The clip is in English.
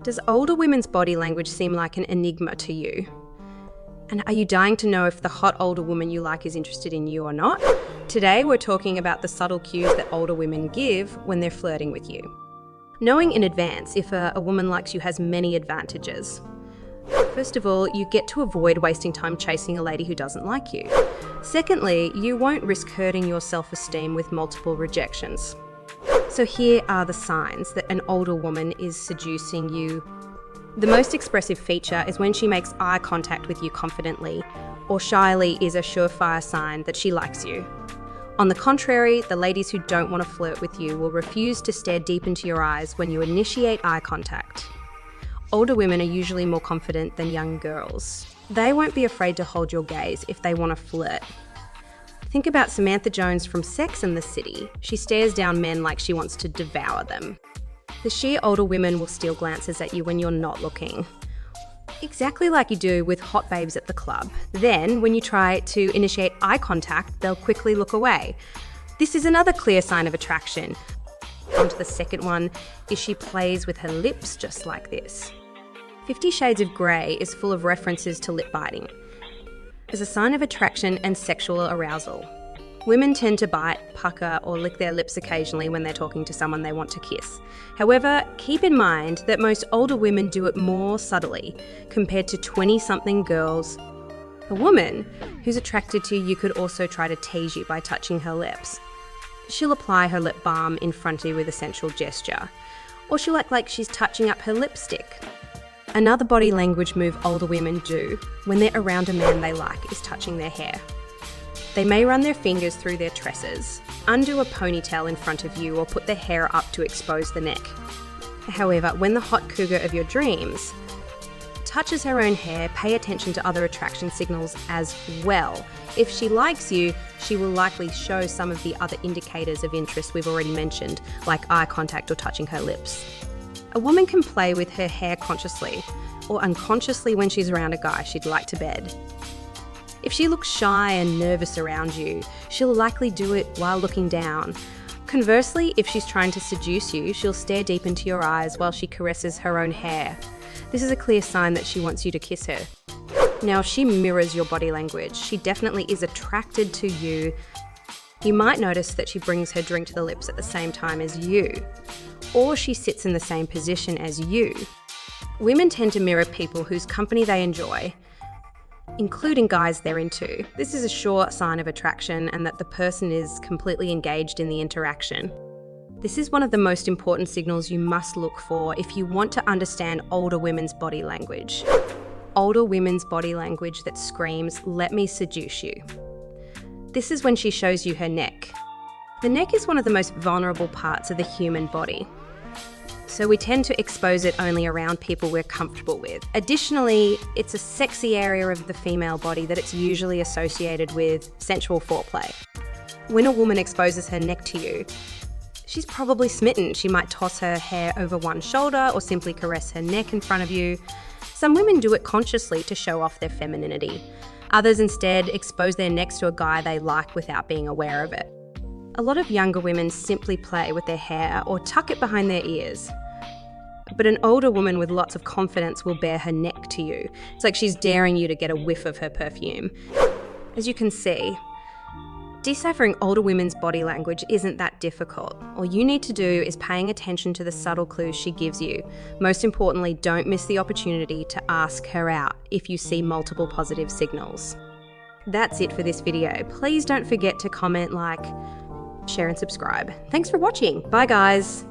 Does older women's body language seem like an enigma to you? And are you dying to know if the hot older woman you like is interested in you or not? Today we're talking about the subtle cues that older women give when they're flirting with you. Knowing in advance if a woman likes you has many advantages. First of all, you get to avoid wasting time chasing a lady who doesn't like you. Secondly, you won't risk hurting your self-esteem with multiple rejections. So here are the signs that an older woman is seducing you. The most expressive feature is when she makes eye contact with you confidently, or shyly is a surefire sign that she likes you. On the contrary, the ladies who don't want to flirt with you will refuse to stare deep into your eyes when you initiate eye contact. Older women are usually more confident than young girls. They won't be afraid to hold your gaze if they want to flirt. Think about Samantha Jones from Sex and the City. She stares down men like she wants to devour them. The sheer older women will steal glances at you when you're not looking. Exactly like you do with hot babes at the club. Then, when you try to initiate eye contact, they'll quickly look away. This is another clear sign of attraction. On to the second one is she plays with her lips just like this. 50 Shades of Grey is full of references to lip biting as a sign of attraction and sexual arousal. Women tend to bite, pucker, or lick their lips occasionally when they're talking to someone they want to kiss. However, keep in mind that most older women do it more subtly compared to 20-something girls. A woman who's attracted to you could also try to tease you by touching her lips. She'll apply her lip balm in front of you with a sensual gesture, or she'll act like she's touching up her lipstick. Another body language move older women do when they're around a man they like is touching their hair. They may run their fingers through their tresses, undo a ponytail in front of you, or put their hair up to expose the neck. However, when the hot cougar of your dreams touches her own hair, pay attention to other attraction signals as well. If she likes you, she will likely show some of the other indicators of interest we've already mentioned, like eye contact or touching her lips. A woman can play with her hair consciously or unconsciously when she's around a guy she'd like to bed. If she looks shy and nervous around you, she'll likely do it while looking down. Conversely, if she's trying to seduce you, she'll stare deep into your eyes while she caresses her own hair. This is a clear sign that she wants you to kiss her. Now, if she mirrors your body language, she definitely is attracted to you. You might notice that she brings her drink to the lips at the same time as you, or she sits in the same position as you. Women tend to mirror people whose company they enjoy, including guys they're into. This is a sure sign of attraction and that the person is completely engaged in the interaction. This is one of the most important signals you must look for if you want to understand older women's body language. Older women's body language that screams, "Let me seduce you." This is when she shows you her neck. The neck is one of the most vulnerable parts of the human body, so we tend to expose it only around people we're comfortable with. Additionally, it's a sexy area of the female body that it's usually associated with sensual foreplay. When a woman exposes her neck to you, she's probably smitten. She might toss her hair over one shoulder or simply caress her neck in front of you. Some women do it consciously to show off their femininity. Others instead expose their necks to a guy they like without being aware of it. A lot of younger women simply play with their hair or tuck it behind their ears. But an older woman with lots of confidence will bare her neck to you. It's like she's daring you to get a whiff of her perfume. As you can see, deciphering older women's body language isn't that difficult. All you need to do is paying attention to the subtle clues she gives you. Most importantly, don't miss the opportunity to ask her out if you see multiple positive signals. That's it for this video. Please don't forget to comment, like, share and subscribe. Thanks for watching. Bye guys.